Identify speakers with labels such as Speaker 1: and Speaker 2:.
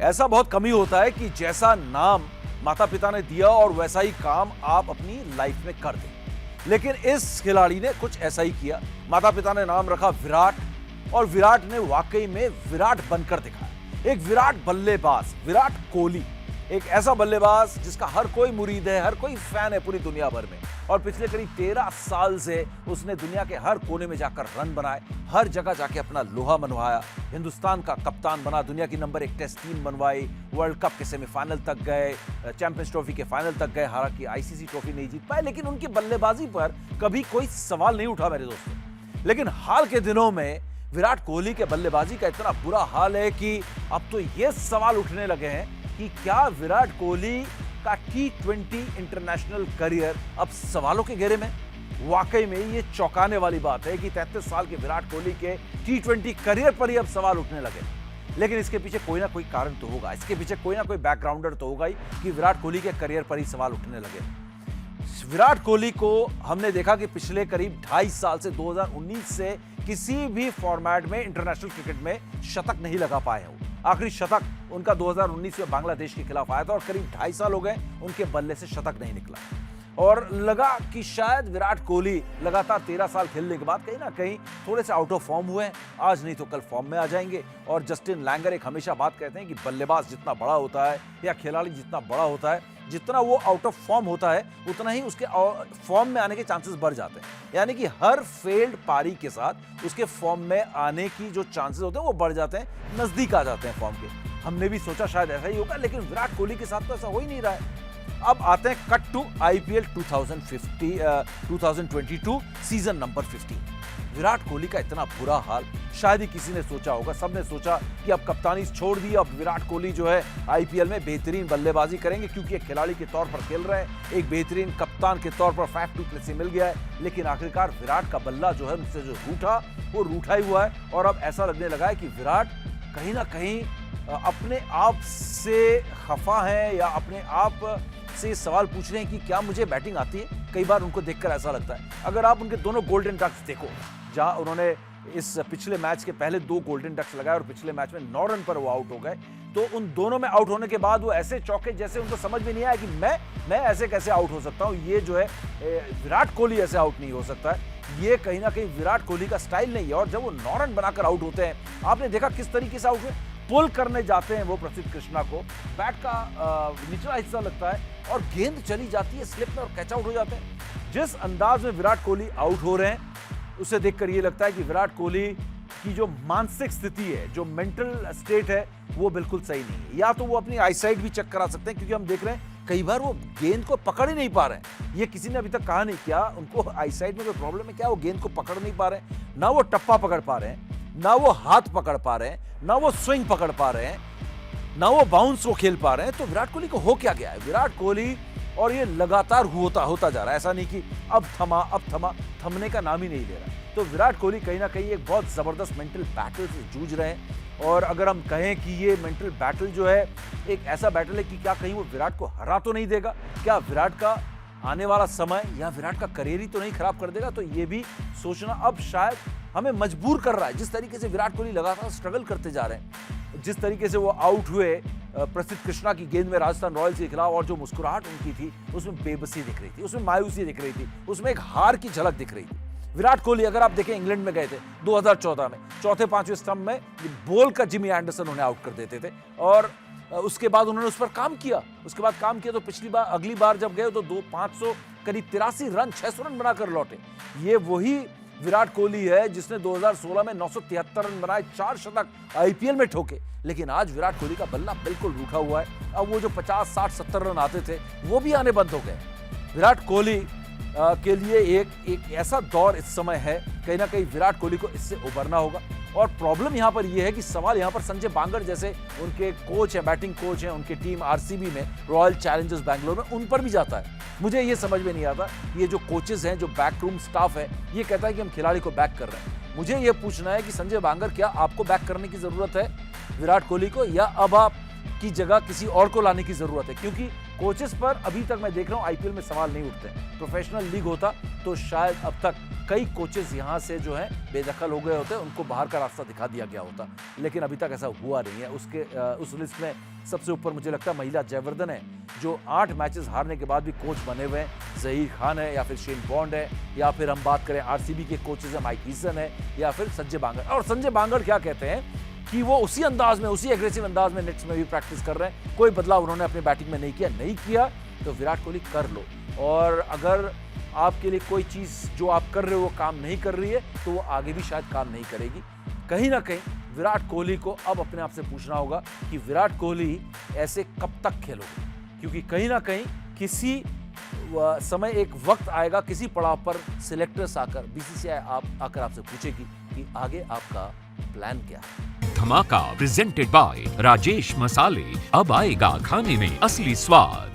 Speaker 1: ऐसा बहुत कम ही होता है कि जैसा नाम माता पिता ने दिया और वैसा ही काम आप अपनी लाइफ में कर दें, लेकिन इस खिलाड़ी ने कुछ ऐसा ही किया। माता पिता ने नाम रखा विराट, और विराट ने वाकई में विराट बनकर दिखाया। एक विराट बल्लेबाज, विराट कोहली, एक ऐसा बल्लेबाज जिसका हर कोई मुरीद है, हर कोई फैन है पूरी दुनिया भर में। और पिछले करीब 13 साल से उसने दुनिया के हर कोने में जाकर रन बनाए, हर जगह जाके अपना लोहा मनवाया, हिंदुस्तान का कप्तान बना, दुनिया की नंबर 1 टेस्ट टीम बनवाई, वर्ल्ड कप के सेमीफाइनल तक गए, चैंपियंस ट्रॉफी के फाइनल तक गए। हालांकि आईसीसी ट्रॉफी नहीं जीत पाए, लेकिन उनकी बल्लेबाजी पर कभी कोई सवाल नहीं उठा मेरे दोस्तों। लेकिन हाल के दिनों में विराट कोहली के बल्लेबाजी का इतना बुरा हाल है कि अब तो ये सवाल उठने लगे हैं कि क्या विराट कोहली का T20 इंटरनेशनल करियर अब सवालों के घेरे में। वाकई में ये चौंकाने वाली बात है कि 33 साल के विराट कोहली के T20 करियर पर ही अब सवाल उठने लगे। लेकिन इसके पीछे कोई ना कोई कारण तो होगा, इसके पीछे कोई ना कोई बैकग्राउंडर तो होगा ही कि विराट कोहली के करियर पर ही सवाल उठने लगे। विराट कोहली को हमने देखा कि पिछले करीब 2.5 साल से 2019 से किसी भी फॉर्मेट में इंटरनेशनल क्रिकेट में शतक नहीं लगा पाए हैं। आखिरी शतक उनका 2019 में बांग्लादेश के खिलाफ आया था और करीब 2.5 साल हो गए उनके बल्ले से शतक नहीं निकला। और लगा कि शायद विराट कोहली लगातार 13 साल खेलने के बाद कहीं ना कहीं थोड़े से आउट ऑफ फॉर्म हुए हैं, आज नहीं तो कल फॉर्म में आ जाएंगे। और जस्टिन लैंगर एक हमेशा बात कहते हैं कि बल्लेबाज जितना बड़ा होता है या खिलाड़ी जितना बड़ा होता है, जितना वो आउट ऑफ फॉर्म होता है उतना ही उसके फॉर्म में आने के चांसेस बढ़ जाते हैं। यानी कि हर फेल्ड पारी के साथ उसके फॉर्म में आने की जो चांसेस होते हैं वो बढ़ जाते हैं, नजदीक आ जाते हैं फॉर्म के। हमने भी सोचा शायद ऐसा ही होगा, लेकिन विराट कोहली के साथ तो ऐसा हो ही नहीं रहा है। अब आते हैं cut to IPL 2022 season number 15। Virat Kohli का इतना बुरा हाल शायद ही किसी ने सोचा होगा। सबने सोचा कि अब कप्तानी छोड़ दी, अब विराट कोहली जो है आईपीएल में बेहतरीन बल्लेबाजी करेंगे क्योंकि एक खिलाड़ी के तौर पर खेल रहे हैं, एक बेहतरीन कप्तान के तौर पर फैफ टू प्लेस मिल गया है। लेकिन आखिरकार विराट का बल्ला जो है उनसे जो रूठा वो रूठा ही हुआ है। और अब ऐसा लगने लगा है कि विराट कहीं ना कहीं अपने आप से खफा है या अपने आप से सवाल पूछ रहे हैं कि क्या मुझे बैटिंग आती है। कई बार उनको देखकर ऐसा लगता है। अगर आप उनके दोनों गोल्डन डक्स देखो, जहां उन्होंने इस पिछले मैच के पहले 2 गोल्डन डक्स लगाए और पिछले मैच में 9 रन पर वो आउट हो गए, तो उन दोनों में आउट होने के बाद वो ऐसे चौके जैसे उनको समझ में नहीं आया कि मैं ऐसे कैसे आउट हो सकता हूं। ये जो है विराट कोहली ऐसे आउट नहीं हो सकता है। ये कहीं ना कहीं विराट कोहली का स्टाइल नहीं है। और जब वो 9 रन बनाकर आउट होते हैं, आपने देखा किस तरीके से आउट हुए, पुल करने जाते हैं वो प्रसिद्ध कृष्णा को, बैट का निचला हिस्सा लगता है और गेंद चली जाती है स्लिप में और कैच आउट हो जाते हैं। जिस अंदाज में विराट कोहली आउट हो रहे हैं उसे देखकर ये लगता है कि विराट कोहली की जो मानसिक स्थिति है, जो मेंटल स्टेट है, वो बिल्कुल सही नहीं है। या तो वो अपनी आईसाइट भी चेक करा सकते हैं, क्योंकि हम देख रहे हैं कई बार वो गेंद को पकड़ ही नहीं पा रहे हैं। ये किसी ने अभी तक कहा नहीं क्या उनको आईसाइट में कोई प्रॉब्लम है क्या, वो गेंद को पकड़ नहीं पा रहे हैं, ना वो टप्पा पकड़ पा रहे हैं, ना वो हाथ पकड़ पा रहे हैं, ना वो स्विंग पकड़ पा रहे हैं, ना वो बाउंस को खेल पा रहे हैं। तो विराट कोहली को हो क्या गया है? विराट कोहली और ये लगातार होता जा रहा है। ऐसा नहीं कि अब थमा, थमने का नाम ही नहीं ले रहा। तो विराट कोहली कहीं ना कहीं एक बहुत जबरदस्त मेंटल बैटल से जूझ रहे हैं। और अगर हम कहें कि ये मेंटल बैटल जो है एक ऐसा बैटल है कि क्या कहीं वो विराट को हरा तो नहीं देगा, क्या विराट का आने वाला समय या विराट का करियर ही तो नहीं खराब कर देगा। तो ये भी सोचना अब शायद हमें मजबूर कर रहा है। जिस तरीके से विराट कोहली लगातार स्ट्रगल करते जा रहे हैं, जिस तरीके से वो आउट हुए प्रसिद्ध कृष्णा की गेंद में राजस्थान रॉयल्स के खिलाफ, और जो मुस्कुराहट उनकी थी उसमें बेबसी दिख रही थी, उसमें मायूसी दिख रही थी, उसमें एक हार की झलक दिख रही थी। विराट कोहली अगर आप देखें इंग्लैंड में गए थे 2014 में, चौथे 5वें स्तंभ में बोल का जिमी एंडरसन उन्हें आउट कर देते थे और उसके बाद उन्होंने उस पर काम किया। तो पिछली बार अगली बार जब गए तो 500 करीब 83 रन 600 रन बनाकर लौटे। ये वही विराट कोहली है जिसने 2016 में 973 रन बनाए, 4 शतक आईपीएल में ठोके। लेकिन आज विराट कोहली का बल्ला बिल्कुल रूठा हुआ है। अब वो जो 50, 60, 70 रन आते थे वो भी आने बंद हो गए। विराट कोहली के लिए एक ऐसा दौर इस समय है, कहीं ना कहीं विराट कोहली को इससे उभरना होगा। और प्रॉब्लम यहां पर यह है कि सवाल यहां पर संजय बांगर जैसे उनके कोच हैं, बैटिंग कोच हैं उनके टीम आरसीबी में, रॉयल चैलेंजर्स बैंगलोर में, उन पर भी जाता है। मुझे ये समझ में नहीं आता, ये जो कोचेस हैं, जो बैकरूम स्टाफ है, ये कहता है कि हम खिलाड़ी को बैक कर रहे हैं। मुझे ये पूछना है कि संजय बांगर, क्या आपको बैक करने की जरूरत है विराट कोहली को, या अब आप की जगह किसी और को लाने की जरूरत है? क्योंकि कोचेस पर अभी तक मैं देख रहा हूं आईपीएल में सवाल नहीं उठते। प्रोफेशनल लीग होता तो शायद अब तक कई कोचेस यहां से जो है बेदखल हो गए होते, उनको बाहर का रास्ता दिखा दिया गया होता, लेकिन अभी तक ऐसा हुआ नहीं है। उस लिस्ट में सबसे ऊपर मुझे लगता है महिला जयवर्धन है, जो 8 मैचेस हारने के बाद भी कोच बने हुए हैं। ज़हीर खान है, या फिर शेन बॉन्ड है, या फिर हम बात करें आरसीबी के कोचेस हैं, माइक हीसन है, या फिर संजय बांगड़। और संजय बांगड़ क्या कहते हैं कि वो उसी अंदाज में, उसी एग्रेसिव अंदाज में नेट्स में भी प्रैक्टिस कर रहे हैं। कोई बदलाव उन्होंने अपनी बैटिंग में नहीं किया तो विराट कोहली कर लो, और अगर आपके लिए कोई चीज़ जो आप कर रहे हो वो काम नहीं कर रही है तो वो आगे भी शायद काम नहीं करेगी। कहीं ना कहीं विराट कोहली को अब अपने आप से पूछना होगा कि विराट कोहली ऐसे कब तक खेलोगे, क्योंकि कहीं ना कहीं किसी समय एक वक्त आएगा, किसी पड़ाव पर सिलेक्टर्स आकर, बीसीसीआई आकर आपसे पूछेगी कि आगे आपका प्लान क्या है।
Speaker 2: धमाका प्रेजेंटेड बाय राजेश मसाले, अब आएगा खाने में असली स्वाद।